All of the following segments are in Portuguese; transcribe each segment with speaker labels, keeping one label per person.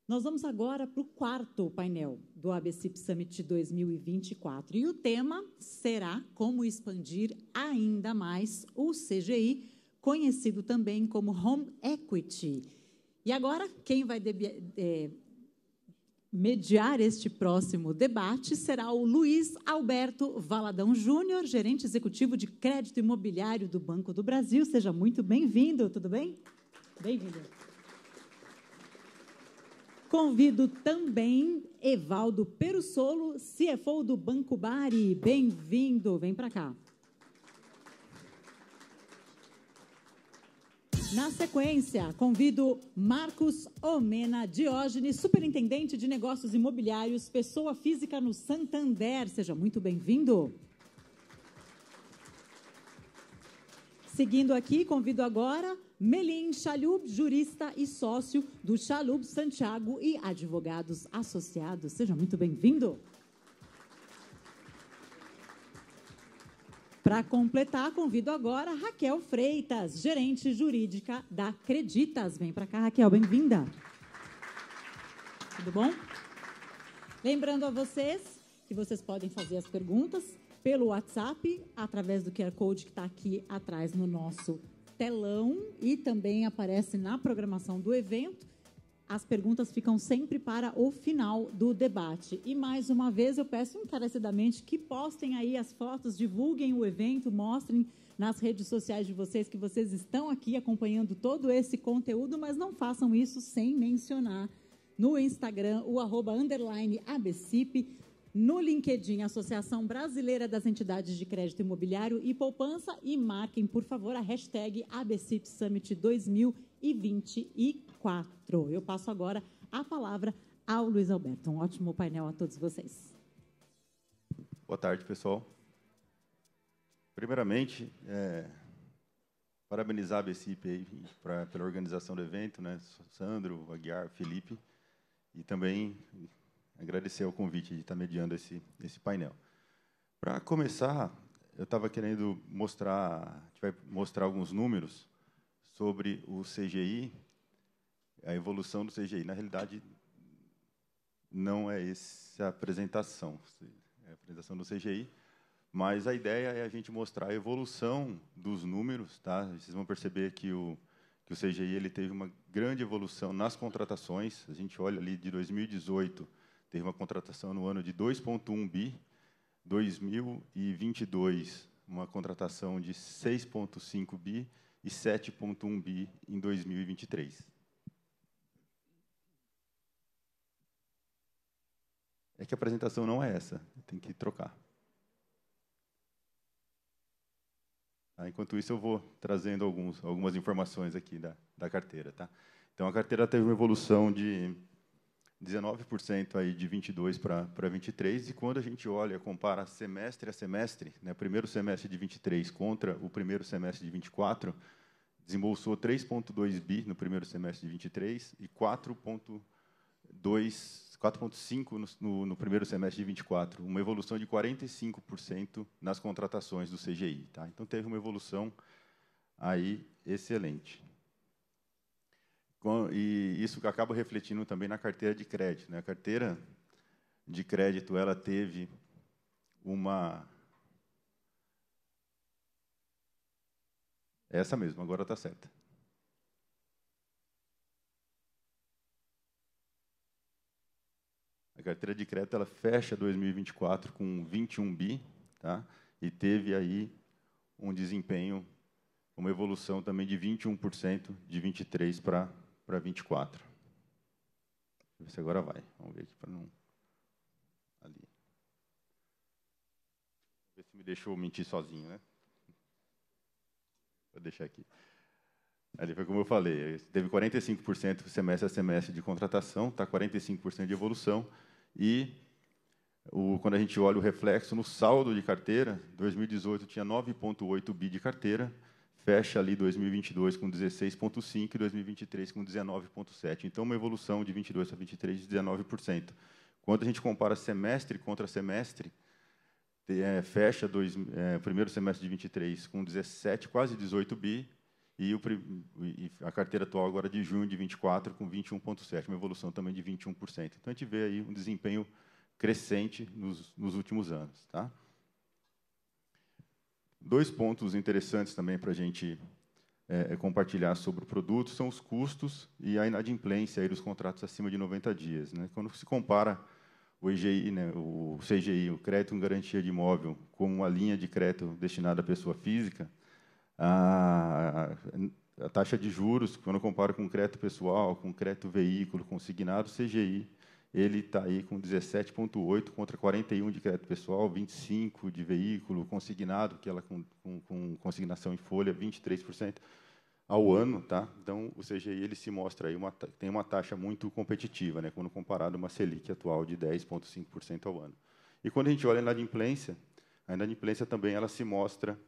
Speaker 1: Nós vamos agora para o quarto painel do ABCIP Summit 2024. E o tema será como expandir ainda mais o CGI, conhecido também como Home Equity. E agora, quem vai mediar este próximo debate será o Luiz Alberto Valadão Júnior, gerente executivo de crédito imobiliário do Banco do Brasil. Seja muito bem-vindo, tudo bem? Bem-vindo. Convido também Evaldo Perussolo, CFO do Banco Bari. Bem-vindo, vem para cá. Na sequência, convido Marcos Omena Diógenes, superintendente de negócios imobiliários, pessoa física no Santander. Seja muito bem-vindo. Seguindo aqui, convido agora Melim Chalub, jurista e sócio do Chalub Santiago e advogados associados. Seja muito bem-vindo. Para completar, convido agora Raquel Freitas, gerente jurídica da Creditas. Vem para cá, Raquel, bem-vinda. Tudo bom? Lembrando a vocês que vocês podem fazer as perguntas pelo WhatsApp, através do QR Code que está aqui atrás no nosso telão e também aparece na programação do evento. As perguntas ficam sempre para o final do debate. E, mais uma vez, eu peço encarecidamente que postem aí as fotos, divulguem o evento, mostrem nas redes sociais de vocês que vocês estão aqui acompanhando todo esse conteúdo, mas não façam isso sem mencionar no Instagram o @_ABCIP, no LinkedIn, Associação Brasileira das Entidades de Crédito Imobiliário e Poupança, e marquem, por favor, a hashtag ABCIP Summit 2024. Eu passo agora a palavra ao Luiz Alberto. Um ótimo painel a todos vocês.
Speaker 2: Boa tarde, pessoal. Primeiramente, parabenizar a ABCIP aí pela organização do evento, né? Sandro, Aguiar, Felipe, e também agradecer o convite de estar mediando esse painel. Para começar, eu estava querendo mostrar, a gente vai mostrar alguns números sobre o CGI, a evolução do CGI. Na realidade, não é essa a apresentação, é a apresentação do CGI, mas a ideia é a gente mostrar a evolução dos números, tá? Vocês vão perceber que o CGI ele teve uma grande evolução nas contratações. A gente olha ali de 2018, teve uma contratação no ano de 2,1 bi, 2022, uma contratação de 6,5 bi e 7,1 bi em 2023. É que a apresentação não é essa, tem que trocar. Enquanto isso, eu vou trazendo algumas informações aqui da carteira. Tá? Então, a carteira teve uma evolução de 19% aí de 22 para 23, e quando a gente olha, compara semestre a semestre, né, primeiro semestre de 23 contra o primeiro semestre de 24, desembolsou 3,2 bi no primeiro semestre de 23 e 4,5 no primeiro semestre de 24, uma evolução de 45% nas contratações do CGI. Tá? Então, teve uma evolução aí excelente. E isso acaba refletindo também na carteira de crédito, né? A carteira de crédito ela teve uma... Essa mesmo, agora está certa. A carteira de crédito ela fecha 2024 com 21 bi, tá? E teve aí um desempenho, uma evolução também de 21% de 23 para 24. Deixa eu ver se agora vai. Vamos ver aqui para não... Ali. Ver se me deixou mentir sozinho, né? Vou deixar aqui. Ali foi como eu falei, teve 45% semestre a semestre de contratação, tá? 45% de evolução, e quando a gente olha o reflexo no saldo de carteira, 2018 tinha 9,8 bi de carteira, fecha ali 2022 com 16,5 e 2023 com 19,7. Então, uma evolução de 22 para 23 de 19%. Quando a gente compara semestre contra semestre, fecha primeiro semestre de 23 com 17, quase 18 bi, e a carteira atual agora de junho de 24 com 21,7%, uma evolução também de 21%. Então, a gente vê aí um desempenho crescente nos últimos anos. Tá? 2 pontos interessantes também para a gente compartilhar sobre o produto são os custos e a inadimplência aí dos contratos acima de 90 dias. Né? Quando se compara o EGI, né, o CGI, o crédito com garantia de imóvel, com uma linha de crédito destinada à pessoa física, a taxa de juros, quando compara com crédito pessoal, com crédito veículo, consignado, o CGI, ele está aí com 17,8 contra 41 de crédito pessoal, 25 de veículo, consignado, que ela com consignação em folha, 23% ao ano, tá? Então o CGI ele se mostra aí tem uma taxa muito competitiva, né? Quando comparado a uma Selic atual de 10,5% ao ano. E quando a gente olha a inadimplência também ela se mostra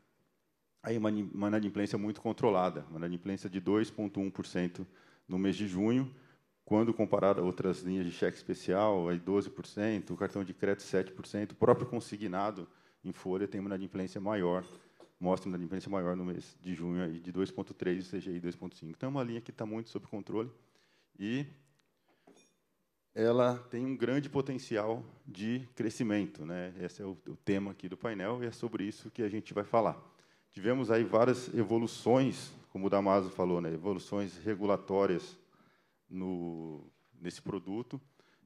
Speaker 2: aí uma inadimplência muito controlada, uma inadimplência de 2,1% no mês de junho, quando comparado a outras linhas de cheque especial, aí 12%, o cartão de crédito 7%, o próprio consignado em folha tem uma inadimplência maior, mostra uma inadimplência maior no mês de junho aí de 2,3% e o CGI 2,5%. Então, é uma linha que está muito sob controle e ela tem um grande potencial de crescimento. Né? Esse é o tema aqui do painel e é sobre isso que a gente vai falar. Tivemos aí várias evoluções, como o Damaso falou, né? Evoluções regulatórias nesse produto,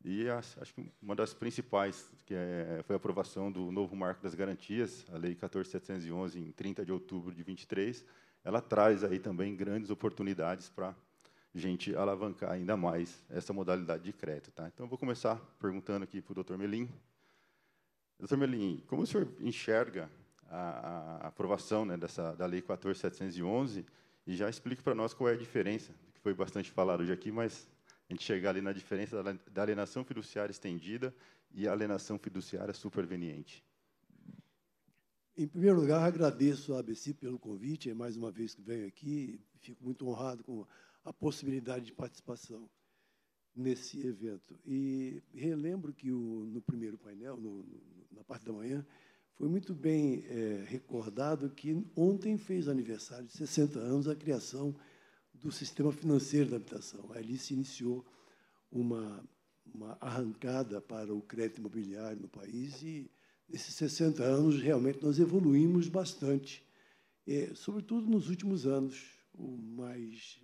Speaker 2: e acho que uma das principais foi a aprovação do novo marco das garantias, a Lei 14.711, em 30 de outubro de 23. Ela traz aí também grandes oportunidades para a gente alavancar ainda mais essa modalidade de crédito. Tá? Então, eu vou começar perguntando aqui para o Dr. Melim. Dr. Melim, como o senhor enxerga a aprovação, né, da Lei 14.711, e já explique para nós qual é a diferença, que foi bastante falado hoje aqui, mas a gente chegar ali na diferença da alienação fiduciária estendida e a alienação fiduciária superveniente.
Speaker 3: Em primeiro lugar, agradeço à ABC pelo convite, é mais uma vez que venho aqui, fico muito honrado com a possibilidade de participação nesse evento. E relembro que no primeiro painel, na parte da manhã, foi muito bem recordado que ontem fez aniversário de 60 anos a criação do sistema financeiro da habitação. Ali se iniciou uma arrancada para o crédito imobiliário no país e, nesses 60 anos, realmente nós evoluímos bastante, sobretudo nos últimos anos, mais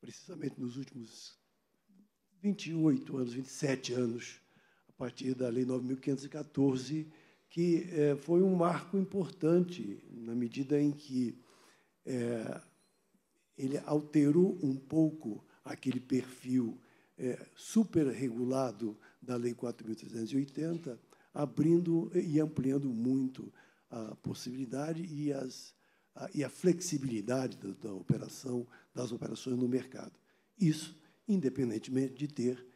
Speaker 3: precisamente nos últimos 28 anos, 27 anos, a partir da Lei 9.514, que foi um marco importante na medida em que ele alterou um pouco aquele perfil super regulado da Lei 4.380, abrindo e ampliando muito a possibilidade e a flexibilidade da operação, das operações no mercado. Isso, independentemente de ter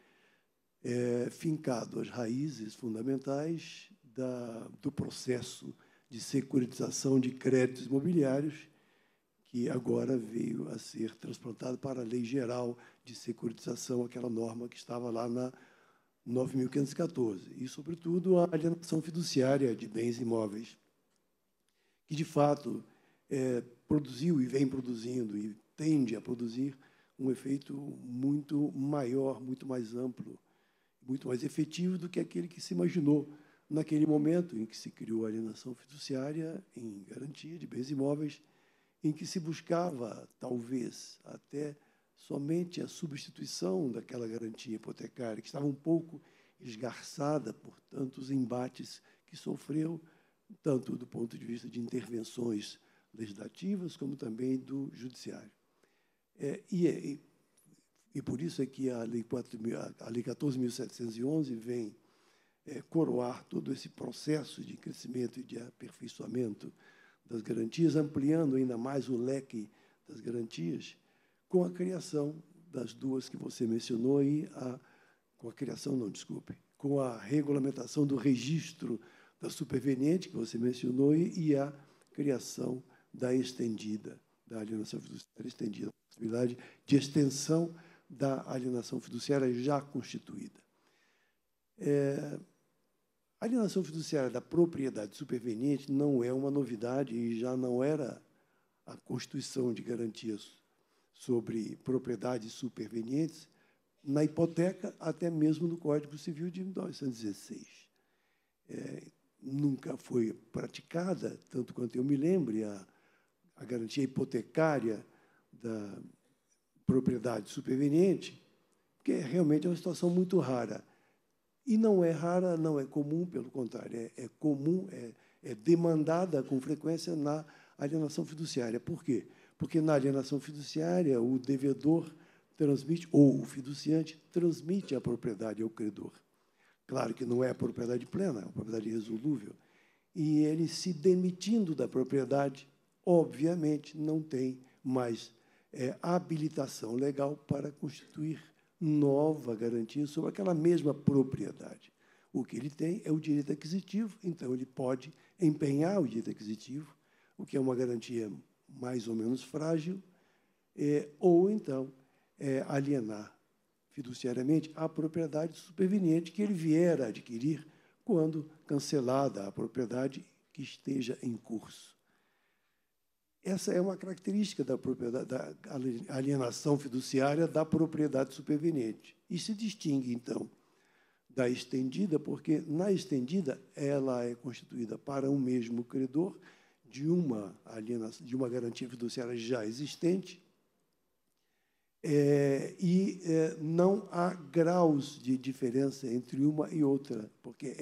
Speaker 3: fincado as raízes fundamentais do processo de securitização de créditos imobiliários, que agora veio a ser transplantado para a Lei Geral de Securitização, aquela norma que estava lá na 9.514, e, sobretudo, a alienação fiduciária de bens imóveis, que, de fato, produziu e vem produzindo e tende a produzir um efeito muito maior, muito mais amplo, muito mais efetivo do que aquele que se imaginou naquele momento em que se criou a alienação fiduciária em garantia de bens imóveis, em que se buscava, talvez, até somente a substituição daquela garantia hipotecária, que estava um pouco esgarçada por tantos embates que sofreu, tanto do ponto de vista de intervenções legislativas, como também do judiciário. E por isso é que a Lei 14.711 vem coroar todo esse processo de crescimento e de aperfeiçoamento das garantias, ampliando ainda mais o leque das garantias, com a criação das duas que você mencionou com a regulamentação do registro da superveniente, que você mencionou, e a criação da alienação fiduciária estendida, a possibilidade de extensão da alienação fiduciária já constituída. A alienação fiduciária da propriedade superveniente não é uma novidade e já não era a constituição de garantias sobre propriedades supervenientes na hipoteca, até mesmo no Código Civil de 1916. Nunca foi praticada, tanto quanto eu me lembre, a garantia hipotecária da propriedade superveniente, porque realmente é uma situação muito rara. E não é rara, não é comum, pelo contrário, é comum, é demandada com frequência na alienação fiduciária. Por quê? Porque na alienação fiduciária o devedor transmite, ou o fiduciante transmite a propriedade ao credor. Claro que não é a propriedade plena, é uma propriedade resolúvel. E ele, se demitindo da propriedade, obviamente não tem mais habilitação legal para constituir nova garantia sobre aquela mesma propriedade. O que ele tem é o direito aquisitivo, então ele pode empenhar o direito aquisitivo, o que é uma garantia mais ou menos frágil, ou então alienar fiduciariamente a propriedade superveniente que ele vier a adquirir quando cancelada a propriedade que esteja em curso. Essa é uma característica da alienação fiduciária da propriedade superveniente. E se distingue, então, da estendida, porque, na estendida, ela é constituída para um mesmo credor de uma garantia fiduciária já existente, não há graus de diferença entre uma e outra, porque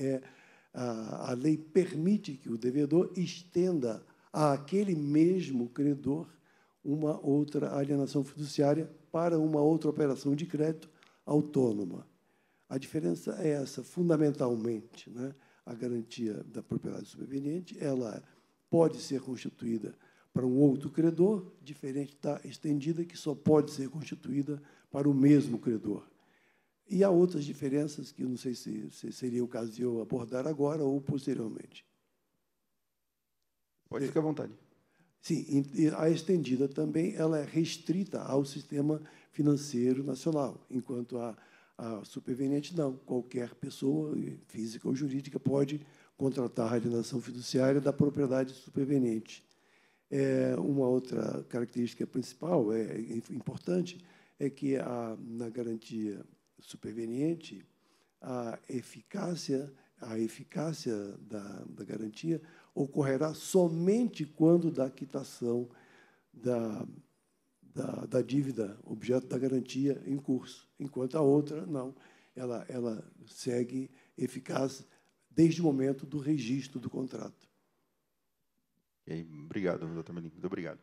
Speaker 3: a lei permite que o devedor estenda àquele mesmo credor uma outra alienação fiduciária para uma outra operação de crédito autônoma. A diferença é essa, fundamentalmente, né? A garantia da propriedade superveniente, ela pode ser constituída para um outro credor, diferente da estendida, que só pode ser constituída para o mesmo credor. E há outras diferenças que eu não sei se seria o caso de eu abordar agora ou posteriormente.
Speaker 2: Pode ficar à vontade.
Speaker 3: Sim, a estendida também ela é restrita ao sistema financeiro nacional, enquanto a superveniente não. Qualquer pessoa, física ou jurídica, pode contratar a alienação fiduciária da propriedade superveniente. Uma outra característica principal, importante, é que na garantia superveniente, a eficácia da garantia ocorrerá somente quando da quitação da dívida, objeto da garantia em curso, enquanto a outra não. Ela segue eficaz desde o momento do registro do contrato.
Speaker 2: Obrigado, doutor Melim. Muito obrigado.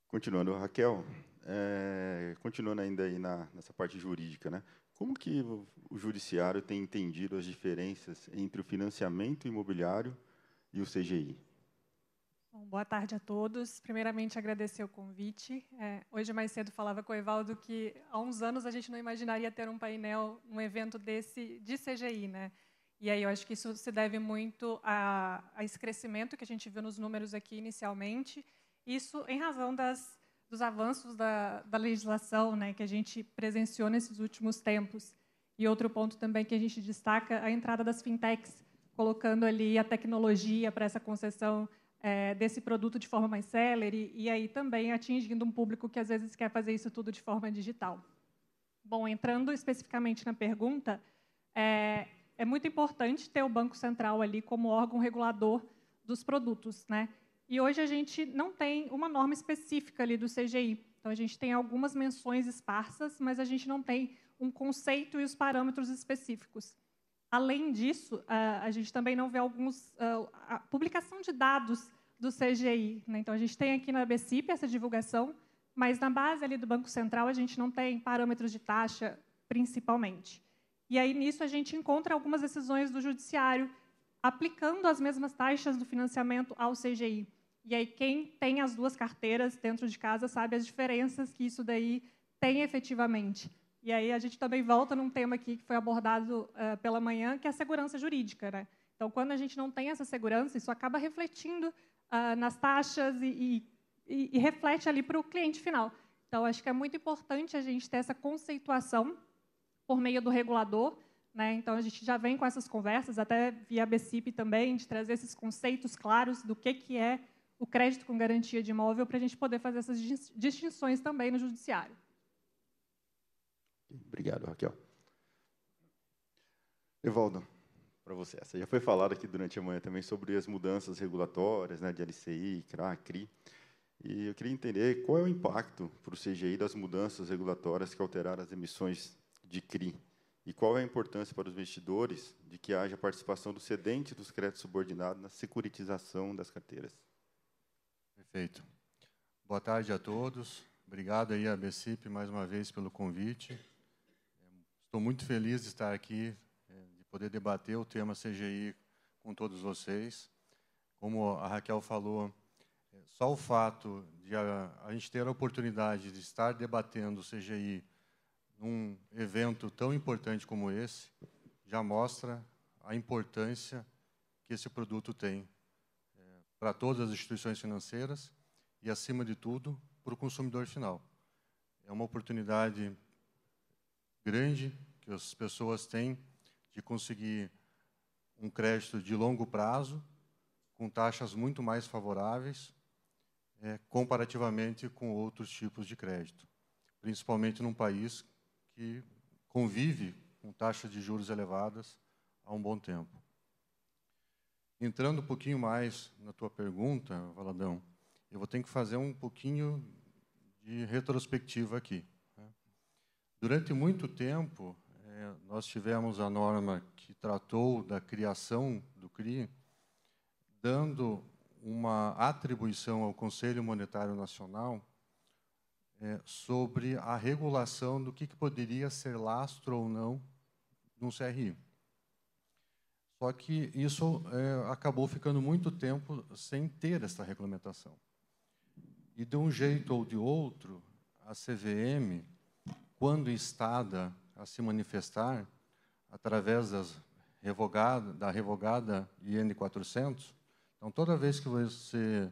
Speaker 2: Continuando, Raquel, continuando ainda aí nessa parte jurídica, né? Como que o judiciário tem entendido as diferenças entre o financiamento imobiliário e o CGI?
Speaker 4: Bom, boa tarde a todos. Primeiramente, agradecer o convite. Hoje, mais cedo, falava com o Evaldo que, há uns anos, a gente não imaginaria ter um painel, um evento desse de CGI, né? E aí eu acho que isso se deve muito a esse crescimento que a gente viu nos números aqui inicialmente, isso em razão dos avanços da legislação, né, que a gente presenciou nesses últimos tempos. E outro ponto também que a gente destaca, a entrada das fintechs, colocando ali a tecnologia para essa concessão desse produto de forma mais célere e aí também atingindo um público que às vezes quer fazer isso tudo de forma digital. Bom, entrando especificamente na pergunta, é muito importante ter o Banco Central ali como órgão regulador dos produtos, né? E hoje a gente não tem uma norma específica ali do CGI. Então, a gente tem algumas menções esparsas, mas a gente não tem um conceito e os parâmetros específicos. Além disso, a gente também não vê a publicação de dados do CGI, né? Então, a gente tem aqui na BCIP essa divulgação, mas na base ali do Banco Central a gente não tem parâmetros de taxa, principalmente. E aí, nisso, a gente encontra algumas decisões do Judiciário aplicando as mesmas taxas do financiamento ao CGI. E aí, quem tem as duas carteiras dentro de casa sabe as diferenças que isso daí tem efetivamente. E aí, a gente também volta num tema aqui que foi abordado pela manhã, que é a segurança jurídica, né? Então, quando a gente não tem essa segurança, isso acaba refletindo nas taxas e reflete ali para o cliente final. Então, acho que é muito importante a gente ter essa conceituação por meio do regulador, né? Então, a gente já vem com essas conversas, até via BCIP também, de trazer esses conceitos claros do que é o crédito com garantia de imóvel para a gente poder fazer essas distinções também no judiciário.
Speaker 2: Obrigado, Raquel. Evaldo, para você, essa já foi falado aqui durante a manhã também sobre as mudanças regulatórias, né, de LCI, CRA, CRI, e eu queria entender qual é o impacto para o CGI das mudanças regulatórias que alteraram as emissões de CRI, e qual é a importância para os investidores de que haja participação do cedente dos créditos subordinados na securitização das carteiras.
Speaker 5: Perfeito. Boa tarde a todos. Obrigado aí à BCIP mais uma vez pelo convite. Estou muito feliz de estar aqui, de poder debater o tema CGI com todos vocês. Como a Raquel falou, só o fato de a gente ter a oportunidade de estar debatendo o CGI num evento tão importante como esse, já mostra a importância que esse produto tem para todas as instituições financeiras e, acima de tudo, para o consumidor final. É uma oportunidade grande que as pessoas têm de conseguir um crédito de longo prazo, com taxas muito mais favoráveis, comparativamente com outros tipos de crédito, principalmente num país que convive com taxas de juros elevadas há um bom tempo. Entrando um pouquinho mais na tua pergunta, Valadão, eu vou ter que fazer um pouquinho de retrospectiva aqui. Durante muito tempo, nós tivemos a norma que tratou da criação do CRI, dando uma atribuição ao Conselho Monetário Nacional sobre a regulação do que poderia ser lastro ou não num CRI. Só que isso acabou ficando muito tempo sem ter essa regulamentação. E, de um jeito ou de outro, a CVM, quando instada a se manifestar, através da revogada IN 400, então, toda vez que você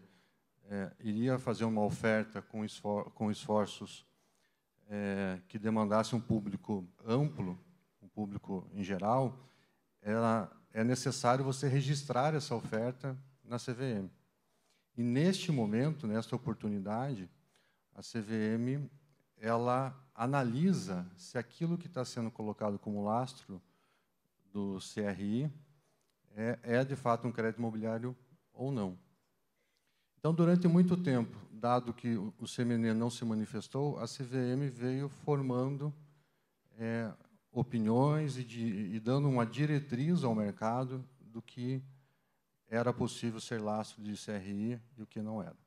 Speaker 5: iria fazer uma oferta com esforços que demandasse um público amplo, um público em geral, é necessário você registrar essa oferta na CVM. E, neste momento, nesta oportunidade, a CVM ela analisa se aquilo que está sendo colocado como lastro do CRI de fato um crédito imobiliário ou não. Então, durante muito tempo, dado que o CMN não se manifestou, a CVM veio formando opiniões e dando uma diretriz ao mercado do que era possível ser lastro de CRI e o que não era.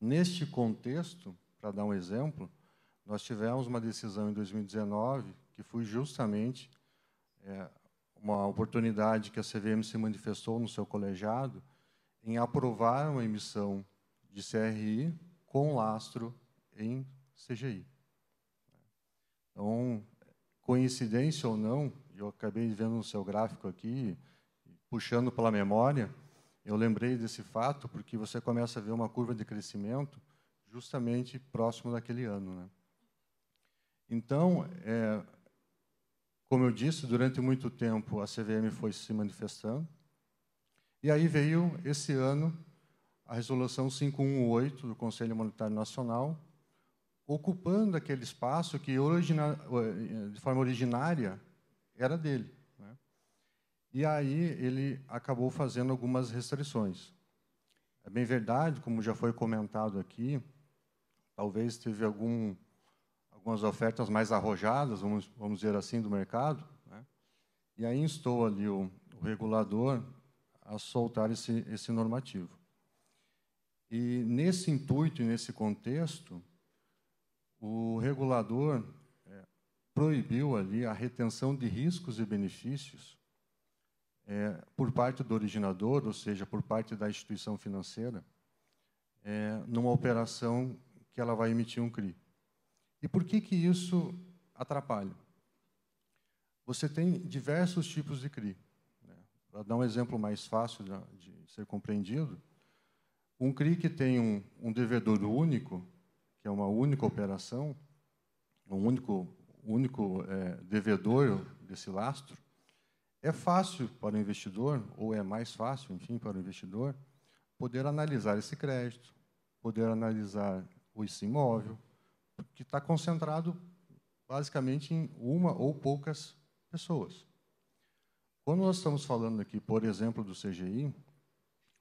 Speaker 5: Neste contexto, para dar um exemplo, nós tivemos uma decisão em 2019, que foi justamente uma oportunidade que a CVM se manifestou no seu colegiado em aprovar uma emissão de CRI com lastro em CGI. Então, coincidência ou não, eu acabei vendo no seu gráfico aqui, puxando pela memória, eu lembrei desse fato porque você começa a ver uma curva de crescimento justamente próximo daquele ano, né? Então, como eu disse, durante muito tempo a CVM foi se manifestando, e aí veio, esse ano, a Resolução 518 do Conselho Monetário Nacional, ocupando aquele espaço que, de forma originária, era dele, né? E aí ele acabou fazendo algumas restrições. É bem verdade, como já foi comentado aqui, talvez teve algumas ofertas mais arrojadas, vamos dizer assim, do mercado, né? E aí instou ali o regulador a soltar esse normativo. E, nesse intuito e nesse contexto, o regulador proibiu ali a retenção de riscos e benefícios por parte do originador, ou seja, por parte da instituição financeira, numa operação que ela vai emitir um CRI. E por que isso atrapalha? Você tem diversos tipos de CRI. Para dar um exemplo mais fácil de ser compreendido, um CRI que tem um devedor único, que é uma única operação, um único devedor desse lastro, é fácil para o investidor, ou é mais fácil, enfim, para o investidor, poder analisar esse crédito, poder analisar esse imóvel, que está concentrado basicamente em uma ou poucas pessoas. Quando nós estamos falando aqui, por exemplo, do CGI,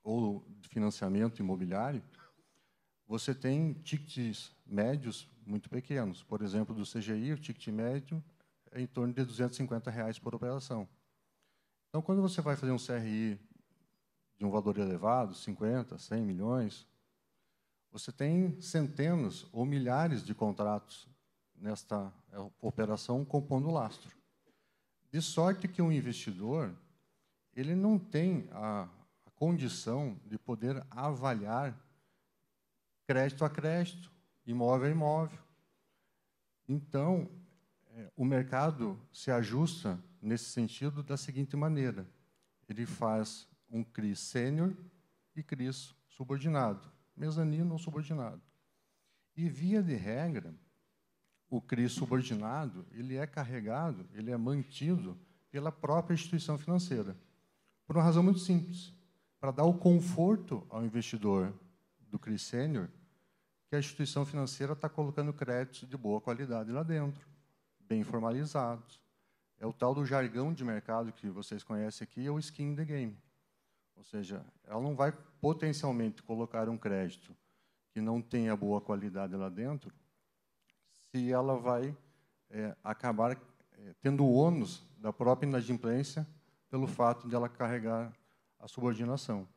Speaker 5: ou de financiamento imobiliário, você tem tickets médios muito pequenos. Por exemplo, do CGI, o ticket médio é em torno de R$ 250 por operação. Então, quando você vai fazer um CRI de um valor elevado, 50, 100 milhões, você tem centenas ou milhares de contratos nesta operação compondo o lastro. De sorte que um investidor ele não tem a condição de poder avaliar crédito a crédito, imóvel a imóvel. Então, o mercado se ajusta nesse sentido da seguinte maneira. Ele faz um CRI sênior e CRIs subordinado, mezanino ou subordinado. E, via de regra, o CRI subordinado ele é carregado, ele é mantido pela própria instituição financeira, por uma razão muito simples, para dar o conforto ao investidor do CRI sênior que a instituição financeira está colocando créditos de boa qualidade lá dentro, bem formalizados. É o tal do jargão de mercado que vocês conhecem aqui, é o skin in the game. Ou seja, ela não vai potencialmente colocar um crédito que não tenha boa qualidade lá dentro, se ela vai acabar tendo o ônus da própria inadimplência pelo fato de ela carregar a subordinação.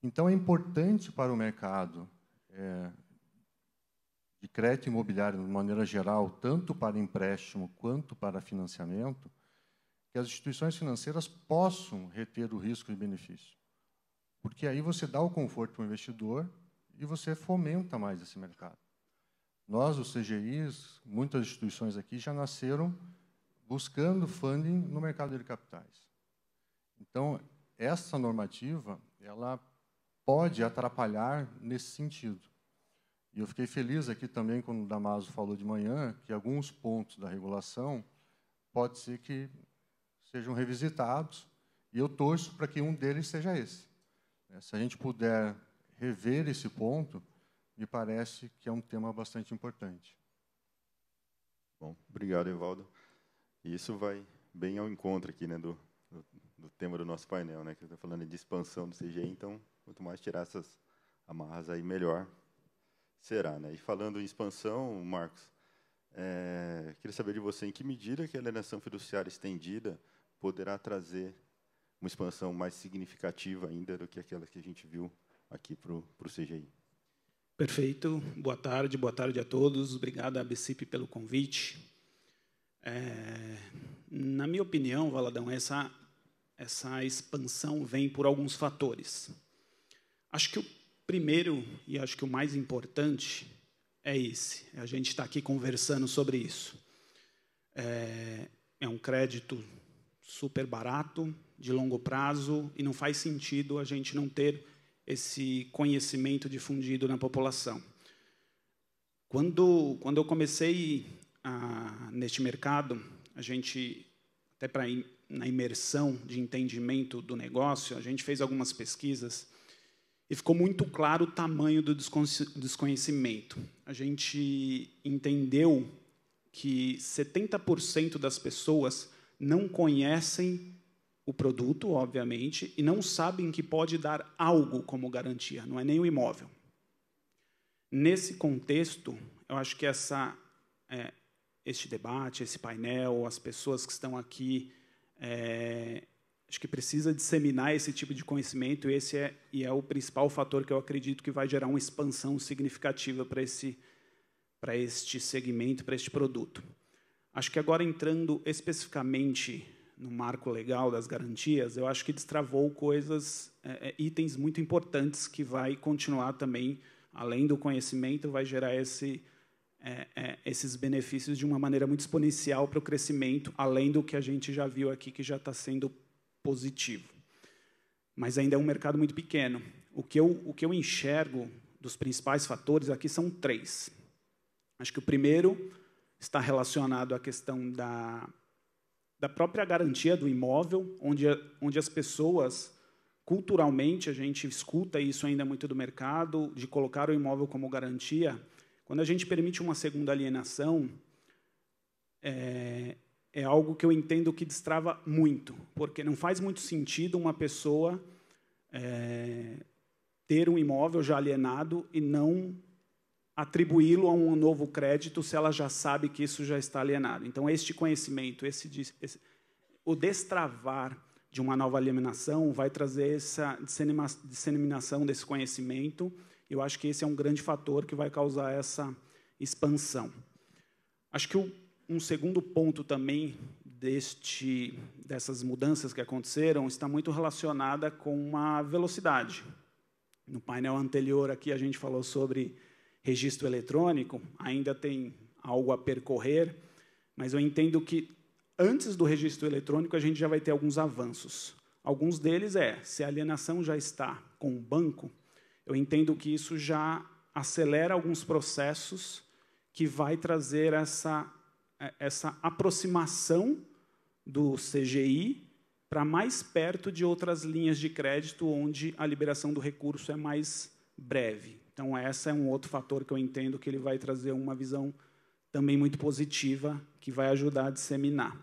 Speaker 5: Então, é importante para o mercado de crédito imobiliário, de maneira geral, tanto para empréstimo quanto para financiamento, que as instituições financeiras possam reter o risco e benefício. Porque aí você dá o conforto para o investidor e você fomenta mais esse mercado. Nós, os CGIs, muitas instituições aqui já nasceram buscando funding no mercado de capitais. Então, essa normativa, ela pode atrapalhar nesse sentido. E eu fiquei feliz aqui também, quando o Damaso falou de manhã, que alguns pontos da regulação pode ser que sejam revisitados, e eu torço para que um deles seja esse. Se a gente puder rever esse ponto, me parece que é um tema bastante importante.
Speaker 2: Bom, obrigado, Evaldo. E isso vai bem ao encontro aqui, né, do tema do nosso painel, né, que está falando de expansão do CGI, então, quanto mais tirar essas amarras aí, melhor será, né? E falando em expansão, Marcos, queria saber de você em que medida que a alienação fiduciária estendida poderá trazer uma expansão mais significativa ainda do que aquela que a gente viu aqui para o CGI.
Speaker 6: Perfeito. Boa tarde a todos. Obrigado à ABCIP pelo convite. Na minha opinião, Valadão, essa expansão vem por alguns fatores. Acho que o primeiro, e acho que o mais importante, é esse. A gente está aqui conversando sobre isso. É um crédito super barato, de longo prazo, e não faz sentido a gente não ter esse conhecimento difundido na população. Quando eu comecei neste mercado, a gente, até na imersão de entendimento do negócio, a gente fez algumas pesquisas e ficou muito claro o tamanho do desconhecimento. A gente entendeu que 70% das pessoas não conhecem o produto, obviamente, e não sabem que pode dar algo como garantia, não é nem o imóvel. Nesse contexto, eu acho que este debate, esse painel, as pessoas que estão aqui, acho que precisa disseminar esse tipo de conhecimento, e é o principal fator que eu acredito que vai gerar uma expansão significativa para este segmento, para este produto. Acho que agora, entrando especificamente no marco legal das garantias, eu acho que destravou itens muito importantes que vai continuar também, além do conhecimento, vai gerar esses benefícios de uma maneira muito exponencial para o crescimento, além do que a gente já viu aqui, que já está sendo positivo. Mas ainda é um mercado muito pequeno. O que eu enxergo dos principais fatores aqui são 3. Acho que o primeiro está relacionado à questão da própria garantia do imóvel, onde as pessoas culturalmente, a gente escuta isso ainda muito do mercado, de colocar o imóvel como garantia. Quando a gente permite uma segunda alienação, é algo que eu entendo que destrava muito, porque não faz muito sentido uma pessoa ter um imóvel já alienado e não atribuí-lo a um novo crédito se ela já sabe que isso já está alienado. Então, este conhecimento, o destravar de uma nova alienação vai trazer essa disseminação desse conhecimento. Eu acho que esse é um grande fator que vai causar essa expansão. Acho que um segundo ponto também dessas mudanças que aconteceram está muito relacionada com a velocidade. No painel anterior aqui a gente falou sobre registro eletrônico, ainda tem algo a percorrer, mas eu entendo que antes do registro eletrônico a gente já vai ter alguns avanços. Alguns deles se a alienação já está com o banco, eu entendo que isso já acelera alguns processos que vai trazer essa aproximação do CGI para mais perto de outras linhas de crédito onde a liberação do recurso é mais breve. Então, esse é um outro fator que eu entendo que ele vai trazer uma visão também muito positiva, que vai ajudar a disseminar.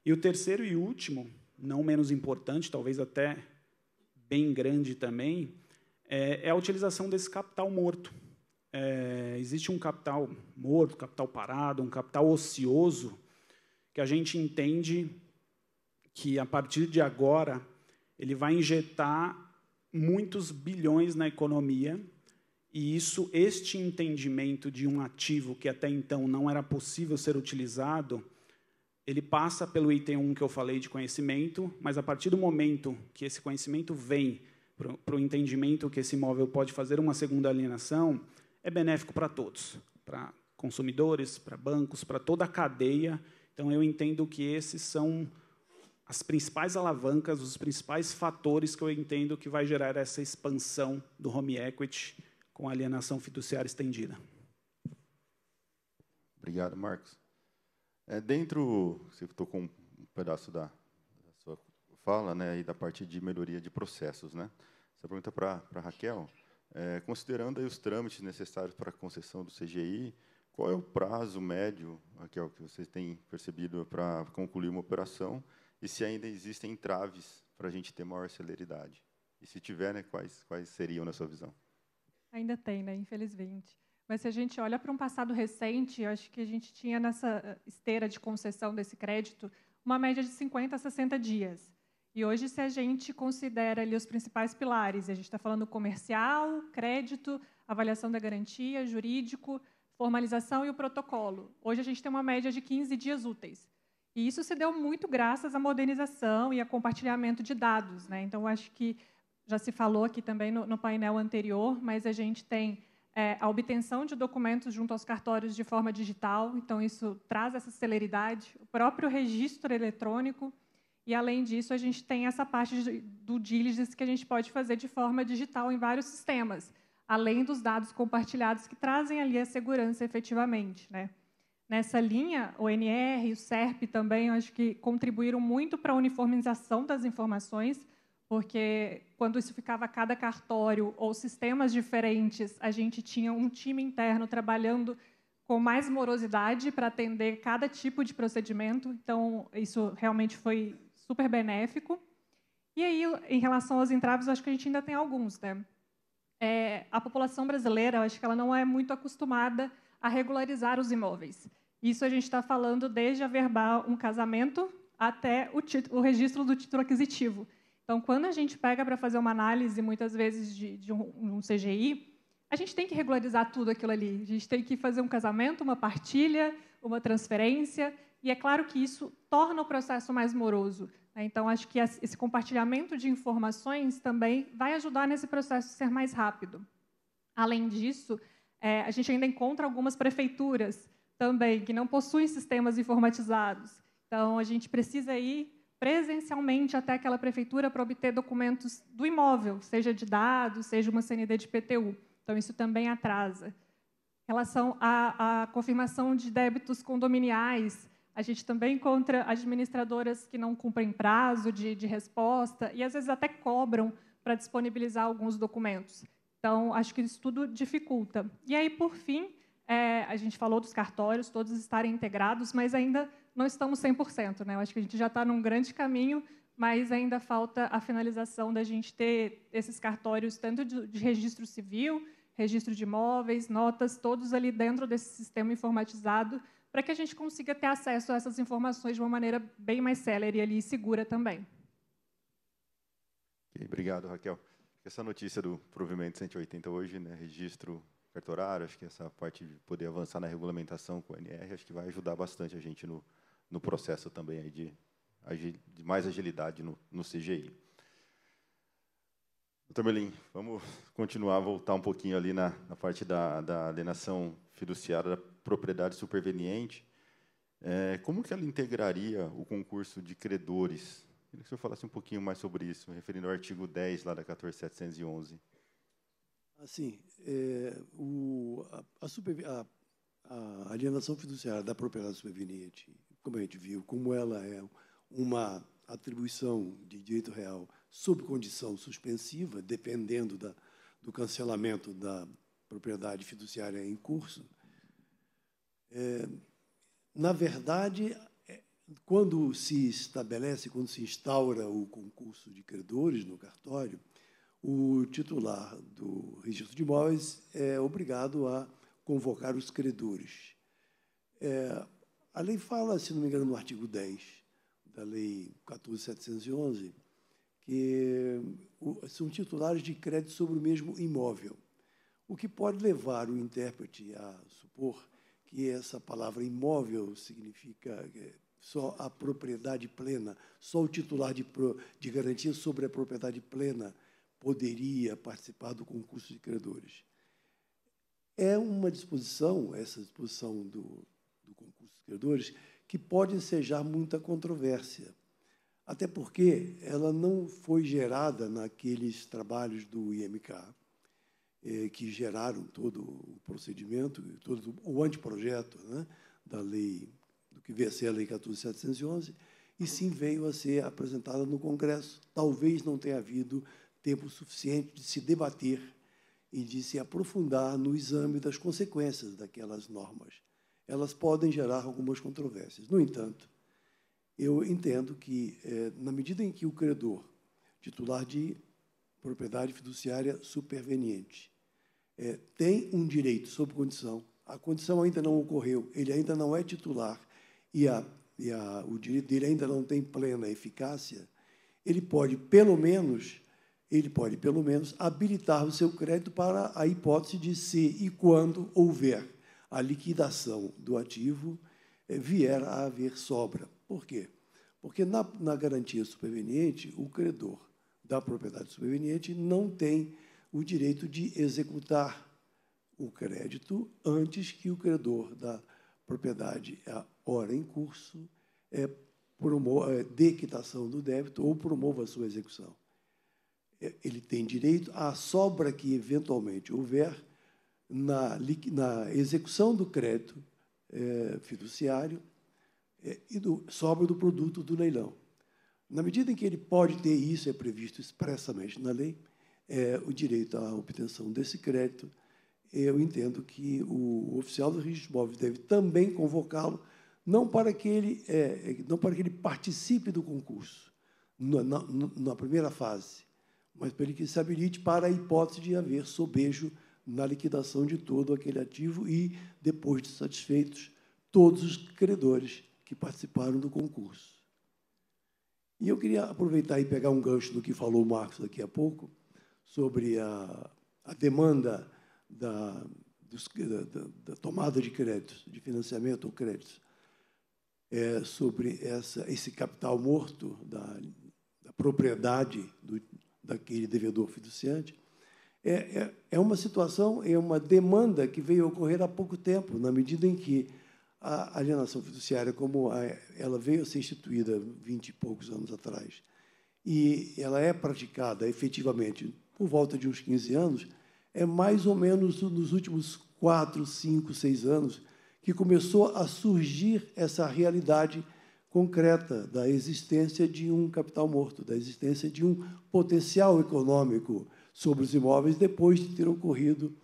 Speaker 6: E o terceiro e último, não menos importante, talvez até bem grande também, é a utilização desse capital morto. Existe um capital morto, capital parado, um capital ocioso, que a gente entende que, a partir de agora, ele vai injetar muitos bilhões na economia, e este entendimento de um ativo que até então não era possível ser utilizado, ele passa pelo item 1 que eu falei de conhecimento, mas a partir do momento que esse conhecimento vem para o entendimento que esse imóvel pode fazer uma segunda alienação, é benéfico para todos, para consumidores, para bancos, para toda a cadeia. Então, eu entendo que esses são as principais alavancas, os principais fatores que eu entendo que vai gerar essa expansão do home equity com a alienação fiduciária estendida.
Speaker 2: Obrigado, Marcos. Você tocou um pedaço da sua fala, né, e da parte de melhoria de processos, né? Essa pergunta para a Raquel. Considerando aí os trâmites necessários para a concessão do CGI, qual é o prazo médio, Raquel, que vocês têm percebido para concluir uma operação, e se ainda existem entraves para a gente ter maior celeridade? E se tiver, né, quais seriam na sua visão?
Speaker 4: Ainda tem, né, infelizmente. Mas se a gente olha para um passado recente, eu acho que a gente tinha nessa esteira de concessão desse crédito uma média de 50 a 60 dias. E hoje, se a gente considera ali os principais pilares, a gente está falando comercial, crédito, avaliação da garantia, jurídico, formalização e o protocolo. Hoje a gente tem uma média de 15 dias úteis. E isso se deu muito graças à modernização e ao compartilhamento de dados, né? Então, acho que já se falou aqui também no painel anterior, mas a gente tem a obtenção de documentos junto aos cartórios de forma digital, então isso traz essa celeridade, o próprio registro eletrônico, e, além disso, a gente tem essa parte do diligence que a gente pode fazer de forma digital em vários sistemas, além dos dados compartilhados que trazem ali a segurança efetivamente, né? Nessa linha, o NR e o SERP também, eu acho que contribuíram muito para a uniformização das informações, porque quando isso ficava a cada cartório ou sistemas diferentes, a gente tinha um time interno trabalhando com mais morosidade para atender cada tipo de procedimento. Então, isso realmente foi super benéfico. E aí, em relação aos entraves, acho que a gente ainda tem alguns, né? A população brasileira, eu acho que ela não é muito acostumada a regularizar os imóveis. Isso a gente está falando desde averbar um casamento até o registro do título aquisitivo. Então, quando a gente pega para fazer uma análise, muitas vezes, de um CGI, a gente tem que regularizar tudo aquilo ali. A gente tem que fazer um casamento, uma partilha, uma transferência, e é claro que isso torna o processo mais moroso. Então, acho que esse compartilhamento de informações também vai ajudar nesse processo ser mais rápido. Além disso, a gente ainda encontra algumas prefeituras também que não possuem sistemas informatizados. Então, a gente precisa ir presencialmente até aquela prefeitura para obter documentos do imóvel, seja de dados, seja uma CND de IPTU. Então, isso também atrasa. Em relação à confirmação de débitos condominiais, a gente também encontra administradoras que não cumprem prazo de resposta e, às vezes, até cobram para disponibilizar alguns documentos. Então, acho que isso tudo dificulta. E aí, por fim, a gente falou dos cartórios, todos estarem integrados, mas ainda não estamos 100%, né? Eu acho que a gente já está num grande caminho, mas ainda falta a finalização da gente ter esses cartórios, tanto de registro civil, registro de imóveis, notas, todos ali dentro desse sistema informatizado, para que a gente consiga ter acesso a essas informações de uma maneira bem mais célere ali, e segura também.
Speaker 2: Okay, obrigado, Raquel. Essa notícia do provimento 180 hoje, né, registro cartorário, acho que essa parte de poder avançar na regulamentação com o NR, acho que vai ajudar bastante a gente no processo também aí de mais agilidade no CGI. Doutor Melim, vamos voltar um pouquinho ali na parte da alienação fiduciária da propriedade superveniente. Como que ela integraria o concurso de credores? Queria que o senhor falasse um pouquinho mais sobre isso, referindo ao artigo 10 lá da 14.711.
Speaker 3: Assim, a alienação fiduciária da propriedade superveniente, como a gente viu, como ela é uma atribuição de direito real sob condição suspensiva, dependendo do cancelamento da propriedade fiduciária em curso, na verdade, quando se instaura o concurso de credores no cartório, o titular do registro de imóveis é obrigado a convocar os credores. A lei fala, se não me engano, no artigo 10 da Lei 14.711, que são titulares de crédito sobre o mesmo imóvel, o que pode levar o intérprete a supor que essa palavra imóvel significa só a propriedade plena, só o titular de garantia sobre a propriedade plena poderia participar do concurso de credores. É uma disposição, essa disposição do concurso de credores, que pode ensejar muita controvérsia, até porque ela não foi gerada naqueles trabalhos do IMK, que geraram todo o procedimento, todo o anteprojeto, né, da lei, do que veio a ser a Lei 14.711, e sim veio a ser apresentada no Congresso. Talvez não tenha havido tempo suficiente de se debater e de se aprofundar no exame das consequências daquelas normas. Elas podem gerar algumas controvérsias. No entanto, eu entendo que, na medida em que o credor, titular de propriedade fiduciária superveniente, tem um direito sob condição, a condição ainda não ocorreu, ele ainda não é titular e o direito dele ainda não tem plena eficácia, ele pode, pelo menos, habilitar o seu crédito para a hipótese de se e quando houver a liquidação do ativo, vier a haver sobra. Por quê? Porque, na garantia superveniente, o credor da propriedade superveniente não tem o direito de executar o crédito antes que o credor da propriedade, ora em curso, dê quitação do débito ou promova a sua execução. Ele tem direito à sobra que, eventualmente, houver na execução do crédito fiduciário e sobra do produto do leilão. Na medida em que ele pode ter isso, é previsto expressamente na lei, o direito à obtenção desse crédito, eu entendo que o oficial do registro de imóveis deve também convocá-lo, não para que ele participe do concurso, na primeira fase, mas para que se habilite para a hipótese de haver sobejo na liquidação de todo aquele ativo e, depois de satisfeitos, todos os credores que participaram do concurso. E eu queria aproveitar e pegar um gancho do que falou o Marcos daqui a pouco, sobre a demanda da tomada de créditos, de financiamento ou créditos, sobre esse capital morto da propriedade daquele devedor fiduciante. É uma situação, é uma demanda que veio a ocorrer há pouco tempo, na medida em que a alienação fiduciária, como ela veio a ser instituída 20 e poucos anos atrás, e ela é praticada efetivamente por volta de uns 15 anos, é mais ou menos nos últimos 4, 5, 6 anos que começou a surgir essa realidade concreta da existência de um capital morto, da existência de um potencial econômico sobre os imóveis, depois de ter ocorrido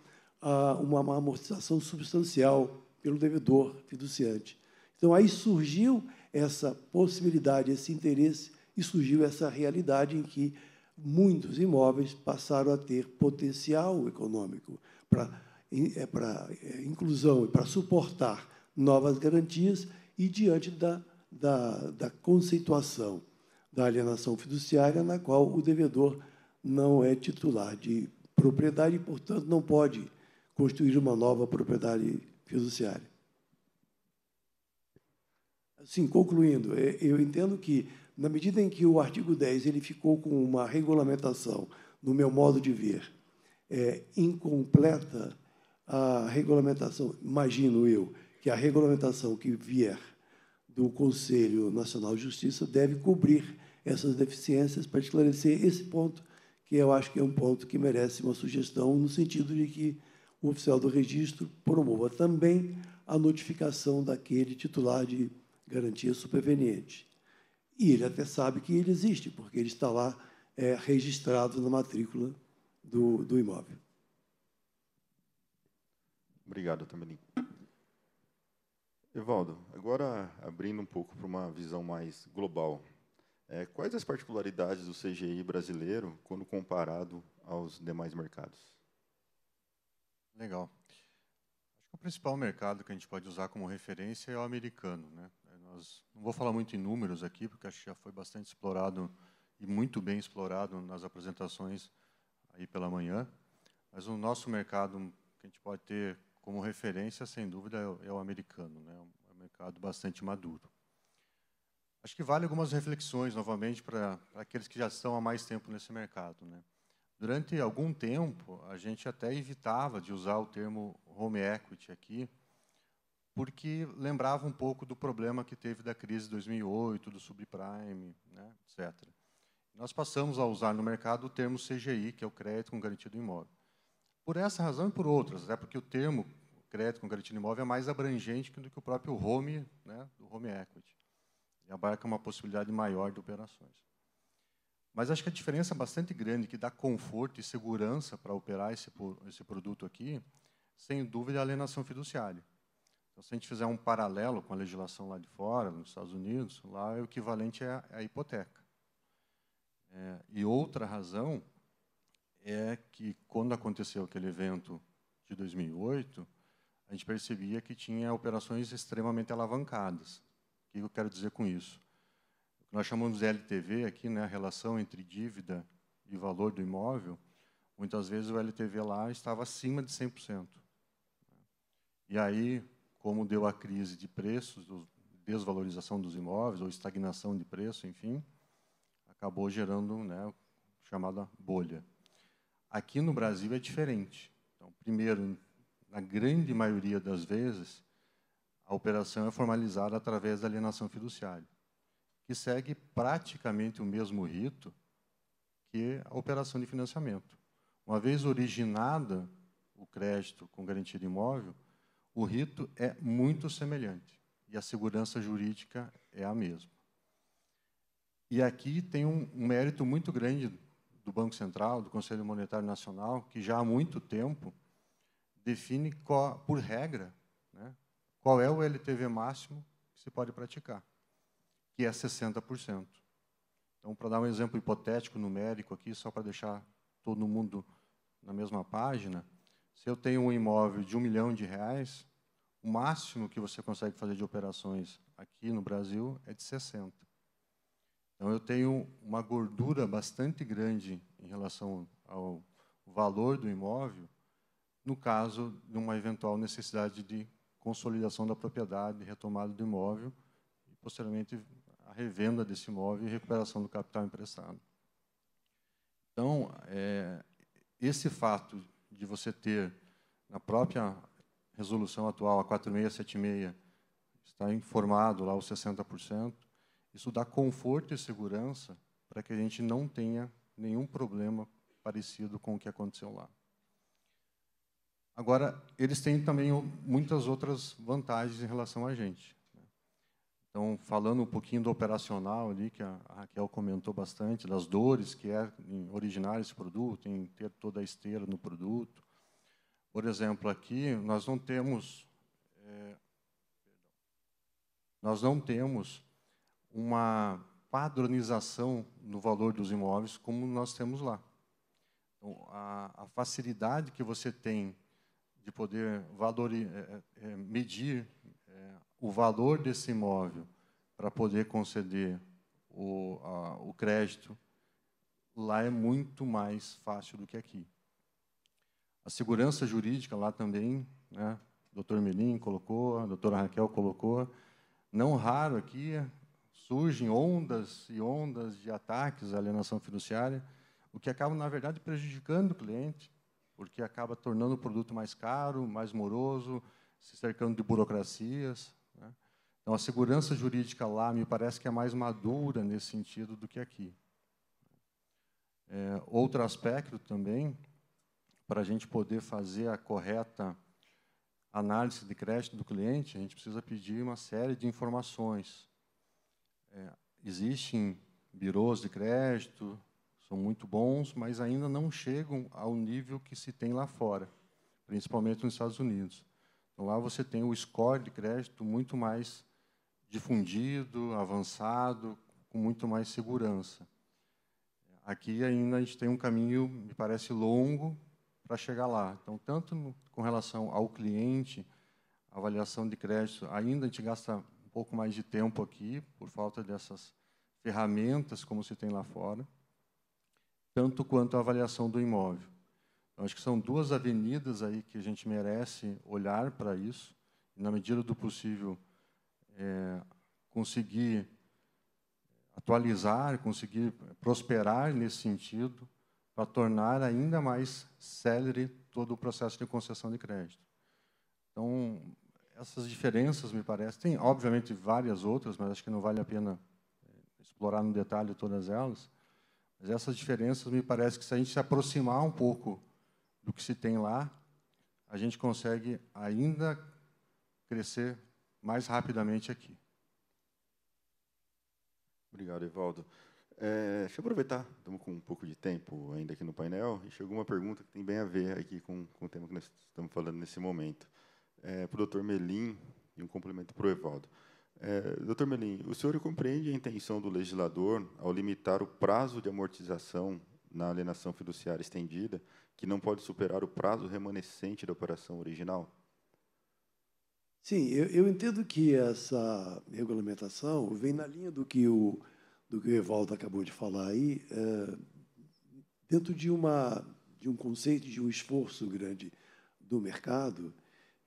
Speaker 3: uma amortização substancial pelo devedor fiduciante. Então, aí surgiu essa possibilidade, esse interesse, e surgiu essa realidade em que muitos imóveis passaram a ter potencial econômico para inclusão e para suportar novas garantias, e diante da conceituação da alienação fiduciária, na qual o devedor não é titular de propriedade e, portanto, não pode construir uma nova propriedade fiduciária. Assim, concluindo, eu entendo que, na medida em que o artigo 10 ele ficou com uma regulamentação, no meu modo de ver, incompleta, a regulamentação, imagino eu, que a regulamentação que vier do Conselho Nacional de Justiça deve cobrir essas deficiências para esclarecer esse ponto, que eu acho que é um ponto que merece uma sugestão, no sentido de que o oficial do registro promova também a notificação daquele titular de garantia superveniente. E ele até sabe que ele existe, porque ele está lá registrado na matrícula do imóvel.
Speaker 2: Obrigado, Tamelin. Evaldo, agora abrindo um pouco para uma visão mais global, quais as particularidades do CGI brasileiro quando comparado aos demais mercados?
Speaker 5: Legal. Acho que o principal mercado que a gente pode usar como referência é o americano, né? Não vou falar muito em números aqui, porque acho que já foi bastante explorado e muito bem explorado nas apresentações aí pela manhã, mas o nosso mercado que a gente pode ter como referência, sem dúvida, é o americano, né? É um mercado bastante maduro. Acho que vale algumas reflexões, novamente, para aqueles que já estão há mais tempo nesse mercado, né? Durante algum tempo, a gente até evitava de usar o termo home equity aqui, porque lembrava um pouco do problema que teve da crise de 2008, do subprime, né, etc. Nós passamos a usar no mercado o termo CGI, que é o crédito com garantia do imóvel. Por essa razão e por outras, até porque o termo crédito com garantia do imóvel é mais abrangente do que o próprio home, né, do home equity. E abarca uma possibilidade maior de operações. Mas acho que a diferença é bastante grande, que dá conforto e segurança para operar esse produto aqui, sem dúvida, é a alienação fiduciária. Então, se a gente fizer um paralelo com a legislação lá de fora, nos Estados Unidos, lá o equivalente é a hipoteca. E outra razão é que, quando aconteceu aquele evento de 2008, a gente percebia que tinha operações extremamente alavancadas. O que eu quero dizer com isso? O que nós chamamos de LTV aqui, né, a relação entre dívida e valor do imóvel, muitas vezes o LTV lá estava acima de 100%. E aí, como deu a crise de preços, desvalorização dos imóveis, ou estagnação de preço, enfim, acabou gerando, né, chamada bolha. Aqui no Brasil é diferente. Então, primeiro, na grande maioria das vezes, a operação é formalizada através da alienação fiduciária, que segue praticamente o mesmo rito que a operação de financiamento. Uma vez originada o crédito com garantia de imóvel, o rito é muito semelhante e a segurança jurídica é a mesma. E aqui tem um mérito muito grande do Banco Central, do Conselho Monetário Nacional, que já há muito tempo define, por regra, né, qual é o LTV máximo que se pode praticar, que é 60%. Então, para dar um exemplo hipotético, numérico aqui, só para deixar todo mundo na mesma página, se eu tenho um imóvel de R$1 milhão, o máximo que você consegue fazer de operações aqui no Brasil é de 60. Então, eu tenho uma gordura bastante grande em relação ao valor do imóvel, no caso de uma eventual necessidade de consolidação da propriedade, retomada do imóvel, e, posteriormente, a revenda desse imóvel e recuperação do capital emprestado. Então, esse fato de você ter, na própria resolução atual, a 4676, está informado lá os 60%, isso dá conforto e segurança para que a gente não tenha nenhum problema parecido com o que aconteceu lá. Agora, eles têm também muitas outras vantagens em relação a gente. Então, falando um pouquinho do operacional ali, que a Raquel comentou bastante, das dores que é em originar esse produto, em ter toda a esteira no produto. Por exemplo, aqui nós não temos uma padronização no valor dos imóveis como nós temos lá. Então, a facilidade que você tem de poder medir o valor desse imóvel para poder conceder o crédito, lá é muito mais fácil do que aqui. A segurança jurídica lá também, né, o Dr. Melim colocou, a doutora Raquel colocou, não raro aqui surgem ondas e ondas de ataques à alienação fiduciária, o que acaba, na verdade, prejudicando o cliente, porque acaba tornando o produto mais caro, mais moroso, se cercando de burocracias, né? Então, a segurança jurídica lá me parece que é mais madura nesse sentido do que aqui. Outro aspecto também, para a gente poder fazer a correta análise de crédito do cliente, a gente precisa pedir uma série de informações. Existem birôs de crédito, são muito bons, mas ainda não chegam ao nível que se tem lá fora, principalmente nos Estados Unidos. Então, lá você tem o score de crédito muito mais difundido, avançado, com muito mais segurança. Aqui ainda a gente tem um caminho, me parece, longo para chegar lá. Então, tanto com relação ao cliente, a avaliação de crédito, ainda a gente gasta um pouco mais de tempo aqui, por falta dessas ferramentas como se tem lá fora, tanto quanto a avaliação do imóvel. Então, acho que são duas avenidas aí que a gente merece olhar para isso, e, na medida do possível, conseguir atualizar, conseguir prosperar nesse sentido, para tornar ainda mais célere todo o processo de concessão de crédito. Então, essas diferenças, me parece, tem, obviamente, várias outras, mas acho que não vale a pena explorar no detalhe todas elas, mas essas diferenças, me parece que, se a gente se aproximar um pouco do que se tem lá, a gente consegue ainda crescer mais rapidamente aqui.
Speaker 2: Obrigado, Evaldo. Deixa eu aproveitar, estamos com um pouco de tempo ainda aqui no painel, e chegou uma pergunta que tem bem a ver aqui com o tema que nós estamos falando nesse momento. Para o Dr. Melim, e um complemento para o Evaldo. Dr. Melim, o senhor compreende a intenção do legislador ao limitar o prazo de amortização na alienação fiduciária estendida, que não pode superar o prazo remanescente da operação original?
Speaker 3: Sim, eu entendo que essa regulamentação vem na linha do que o Evaldo acabou de falar aí, dentro de um conceito, de um esforço grande do mercado,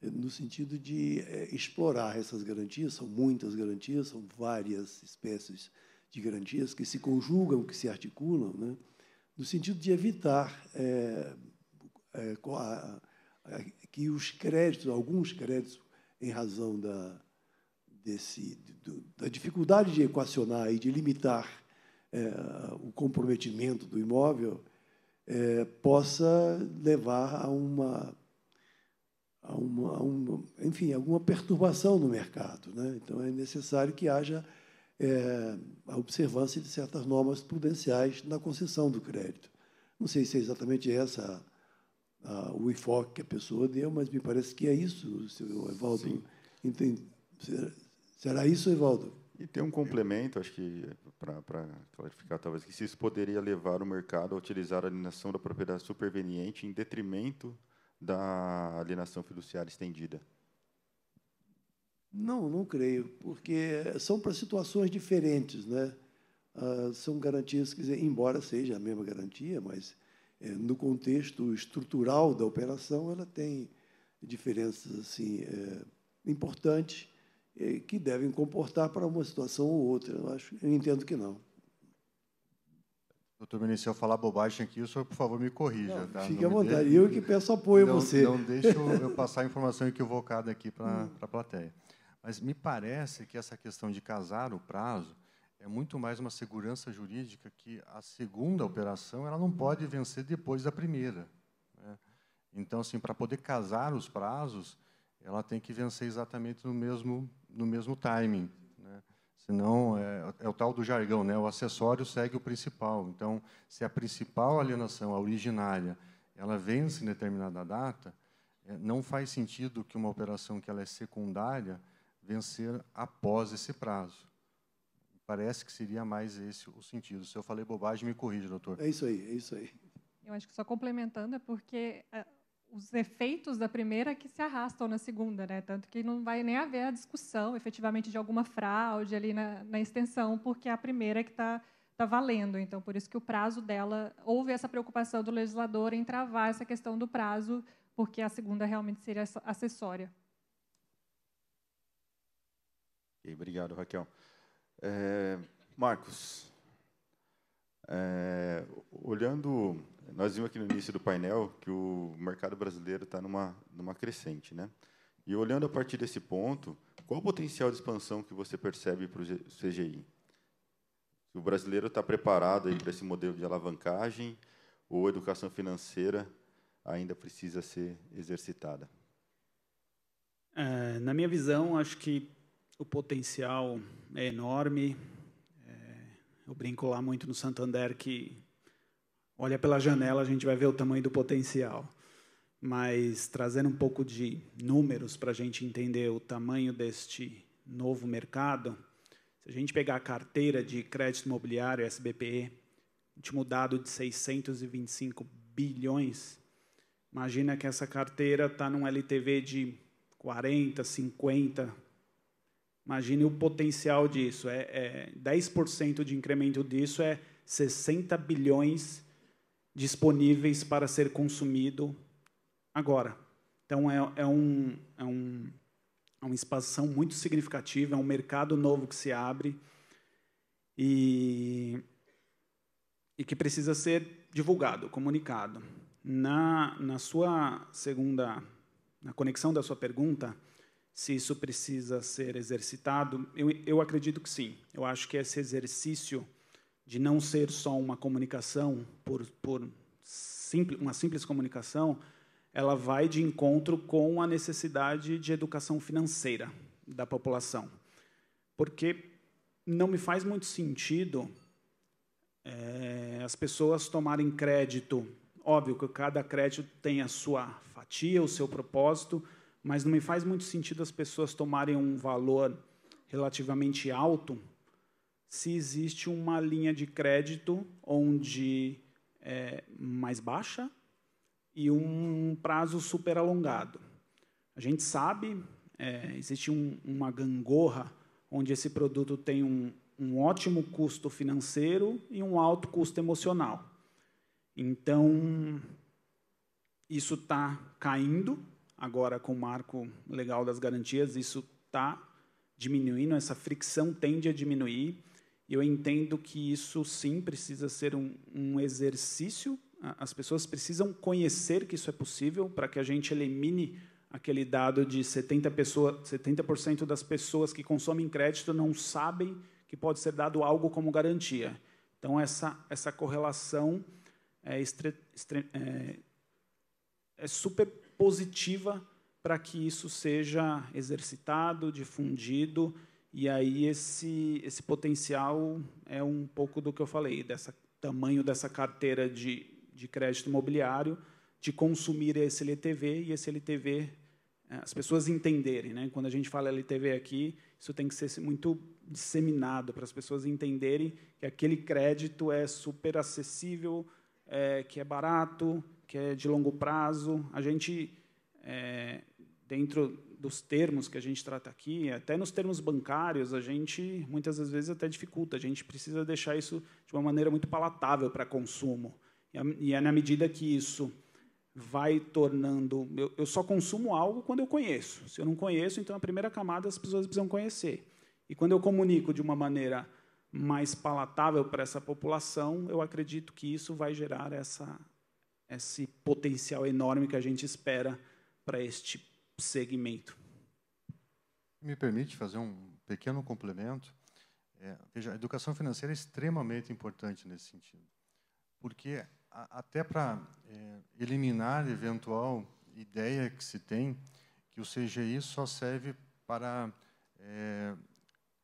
Speaker 3: no sentido de explorar essas garantias. São muitas garantias, são várias espécies de garantias que se conjugam, que se articulam, né, no sentido de evitar que os créditos, alguns créditos, em razão da dificuldade de equacionar e de limitar o comprometimento do imóvel, possa levar enfim, alguma perturbação no mercado, né? Então, é necessário que haja a observância de certas normas prudenciais na concessão do crédito. Não sei se é exatamente essa o enfoque que a pessoa deu, mas me parece que é isso, senhor Evaldo. Entende? Será isso, Evaldo?
Speaker 2: E tem um complemento, acho que, para clarificar, talvez, que se isso poderia levar o mercado a utilizar a alienação da propriedade superveniente em detrimento da alienação fiduciária estendida.
Speaker 3: Não creio, porque são para situações diferentes, né? São garantias, quer dizer, embora seja a mesma garantia, mas no contexto estrutural da operação ela tem diferenças assim importantes que devem comportar para uma situação ou outra. Eu entendo que não.
Speaker 5: Doutor Melim, se eu falar bobagem aqui, o senhor, por favor, me corrija. Tá?
Speaker 3: Fique à vontade. Eu que peço apoio a você.
Speaker 5: Não deixe eu passar a informação equivocada aqui para a plateia. Mas me parece que essa questão de casar o prazo é muito mais uma segurança jurídica, que a segunda operação ela não pode vencer depois da primeira, né? Então, assim, para poder casar os prazos, ela tem que vencer exatamente no mesmo timing, né? Senão, é o tal do jargão, né? O acessório segue o principal. Então, se a principal alienação, a originária, ela vence em determinada data, não faz sentido que uma operação que ela é secundária vencer após esse prazo. Parece que seria mais esse o sentido. Se eu falei bobagem, me corrija, doutor.
Speaker 3: É isso aí, é isso aí.
Speaker 4: Eu acho que só complementando é porque os efeitos da primeira que se arrastam na segunda, né? Tanto que não vai nem haver a discussão, efetivamente, de alguma fraude ali na extensão, porque é a primeira que está valendo. Então, por isso que o prazo dela, houve essa preocupação do legislador em travar essa questão do prazo, porque a segunda realmente seria acessória.
Speaker 2: Okay, obrigado, Raquel. Marcos, olhando, nós vimos aqui no início do painel que o mercado brasileiro está numa crescente, né? E olhando a partir desse ponto, qual o potencial de expansão que você percebe para o CGI? Se o brasileiro está preparado para esse modelo de alavancagem ou a educação financeira ainda precisa ser exercitada?
Speaker 6: Na minha visão, acho que o potencial é enorme. Eu brinco lá muito no Santander que olha pela janela, a gente vai ver o tamanho do potencial. Mas, trazendo um pouco de números para a gente entender o tamanho deste novo mercado, se a gente pegar a carteira de crédito imobiliário, SBPE, último dado de 625 bilhões, imagina que essa carteira está num LTV de 40, 50. Imagine o potencial disso. 10% de incremento disso é 60 bilhões disponíveis para ser consumido agora. Então, é uma expansão muito significativa, é um mercado novo que se abre e que precisa ser divulgado, comunicado. Na sua segunda, na conexão da sua pergunta, se isso precisa ser exercitado, eu acredito que sim. Eu acho que esse exercício de não ser só uma comunicação uma simples comunicação, ela vai de encontro com a necessidade de educação financeira da população. Porque não me faz muito sentido as pessoas tomarem crédito. Óbvio que cada crédito tem a sua fatia, o seu propósito, mas não me faz muito sentido as pessoas tomarem um valor relativamente alto se existe uma linha de crédito onde é mais baixa e um prazo super alongado. A gente sabe, existe uma gangorra onde esse produto tem um ótimo custo financeiro e um alto custo emocional. Então, isso está caindo. Agora, com o marco legal das garantias, isso está diminuindo, essa fricção tende a diminuir. E eu entendo que isso, sim, precisa ser um exercício. As pessoas precisam conhecer que isso é possível para que a gente elimine aquele dado de 70% das pessoas que consomem crédito não sabem que pode ser dado algo como garantia. Então, essa correlação é super positiva para que isso seja exercitado, difundido, e aí esse potencial é um pouco do que eu falei, desse tamanho dessa carteira de crédito imobiliário, de consumir esse LTV, e esse LTV, as pessoas entenderem, né? Quando a gente fala LTV aqui, isso tem que ser muito disseminado para as pessoas entenderem que aquele crédito é super acessível, que é barato, que é de longo prazo. A gente, dentro dos termos que a gente trata aqui, até nos termos bancários, a gente, muitas das vezes, até dificulta. A gente precisa deixar isso de uma maneira muito palatável para consumo. E é na medida que isso vai tornando... Eu só consumo algo quando eu conheço. Se eu não conheço, então, a primeira camada as pessoas precisam conhecer. E quando eu comunico de uma maneira mais palatável para essa população, eu acredito que isso vai gerar esse potencial enorme que a gente espera para este segmento.
Speaker 5: Me permite fazer um pequeno complemento? Veja, a educação financeira é extremamente importante nesse sentido, porque até para eliminar eventual ideia que se tem que o CGI só serve para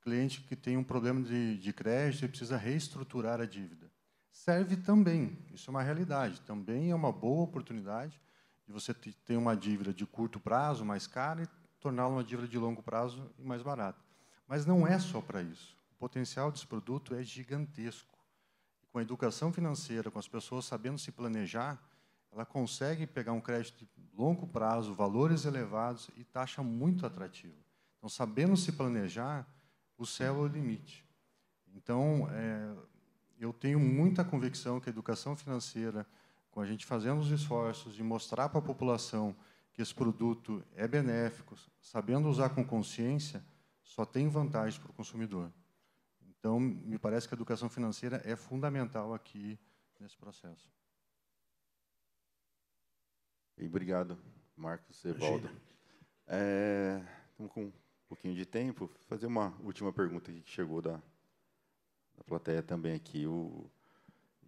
Speaker 5: cliente que tem um problema de crédito e precisa reestruturar a dívida. Serve também, isso é uma realidade, também é uma boa oportunidade de você ter uma dívida de curto prazo mais cara e torná-la uma dívida de longo prazo e mais barata. Mas não é só para isso. O potencial desse produto é gigantesco. E com a educação financeira, com as pessoas sabendo se planejar, ela consegue pegar um crédito de longo prazo, valores elevados e taxa muito atrativa. Então, sabendo se planejar, o céu é o limite. Então, eu tenho muita convicção que a educação financeira, com a gente fazendo os esforços de mostrar para a população que esse produto é benéfico, sabendo usar com consciência, só tem vantagem para o consumidor. Então, me parece que a educação financeira é fundamental aqui nesse processo.
Speaker 2: Obrigado, Marcos, Evaldo. Estamos com um pouquinho de tempo. Vou fazer uma última pergunta aqui que chegou da plateia também aqui.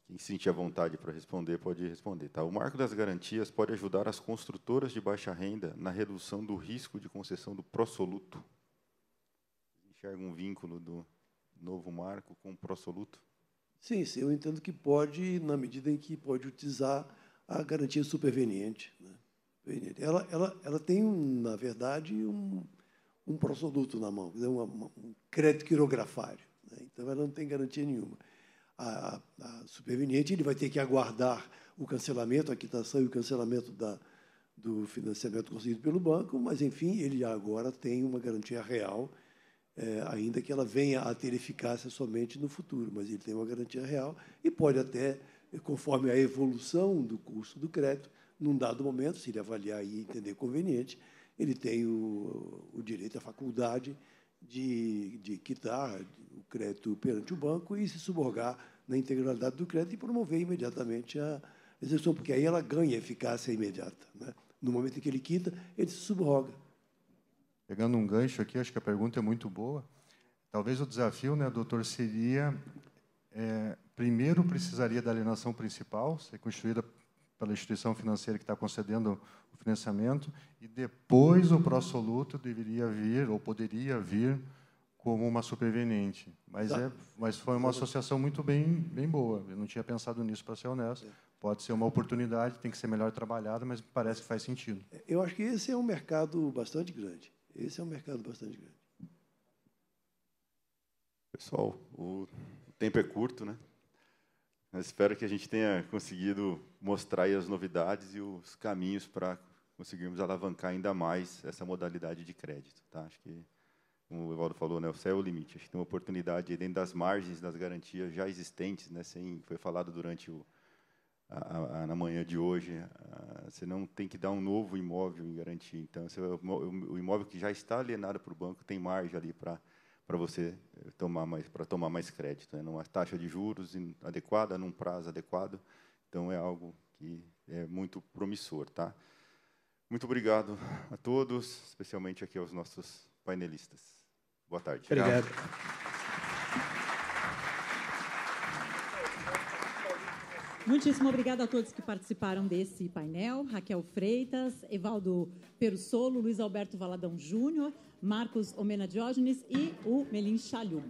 Speaker 2: Quem sentir a vontade para responder, pode responder. Tá? O marco das garantias pode ajudar as construtoras de baixa renda na redução do risco de concessão do pró-soluto. Enxerga um vínculo do novo marco com o pró-soluto?
Speaker 3: Sim, eu entendo que pode, na medida em que pode utilizar a garantia superveniente. Né? Ela tem, na verdade, um pró-soluto na mão, um crédito quirografário. Né? Então, ela não tem garantia nenhuma. A superveniente, ele vai ter que aguardar o cancelamento, a quitação e o cancelamento do financiamento concedido pelo banco, mas, enfim, ele agora tem uma garantia real, ainda que ela venha a ter eficácia somente no futuro, mas ele tem uma garantia real e pode até, conforme a evolução do custo do crédito, num dado momento, se ele avaliar e entender conveniente, ele tem o direito, a faculdade de quitar o crédito perante o banco e se suborgar na integralidade do crédito e promover imediatamente a execução, porque aí ela ganha eficácia imediata. Né? No momento em que ele quita, ele se subroga.
Speaker 5: Pegando um gancho aqui, acho que a pergunta é muito boa. Talvez o desafio, né, doutor, seria, primeiro precisaria da alienação principal, ser constituída pela instituição financeira que está concedendo o financiamento, e depois o pró-soluto deveria vir, ou poderia vir, como uma superveniente. Mas foi uma associação muito bem boa. Eu não tinha pensado nisso, para ser honesto. Pode ser uma oportunidade, tem que ser melhor trabalhada, mas parece que faz sentido.
Speaker 3: Eu acho que esse é um mercado bastante grande. Esse é um mercado bastante grande.
Speaker 2: Pessoal, o tempo é curto, né? Eu espero que a gente tenha conseguido mostrar aí as novidades e os caminhos para conseguirmos alavancar ainda mais essa modalidade de crédito. Tá? Acho que, como o Evaldo falou, né, o céu é o limite. Acho que tem uma oportunidade dentro das margens das garantias já existentes, né, foi falado durante na manhã de hoje, você não tem que dar um novo imóvel em garantia. Então, o imóvel que já está alienado para o banco tem margem ali para você tomar mais crédito, né? Numa taxa de juros adequada, num prazo adequado. Então, é algo que é muito promissor. Tá? Muito obrigado a todos, especialmente aqui aos nossos painelistas. Boa tarde.
Speaker 6: Obrigado.
Speaker 1: Muitíssimo obrigada a todos que participaram desse painel. Raquel Freitas, Evaldo Perussolo, Luiz Alberto Valadão Júnior, Marcos Omena Diógenes e o Melim Chalhum.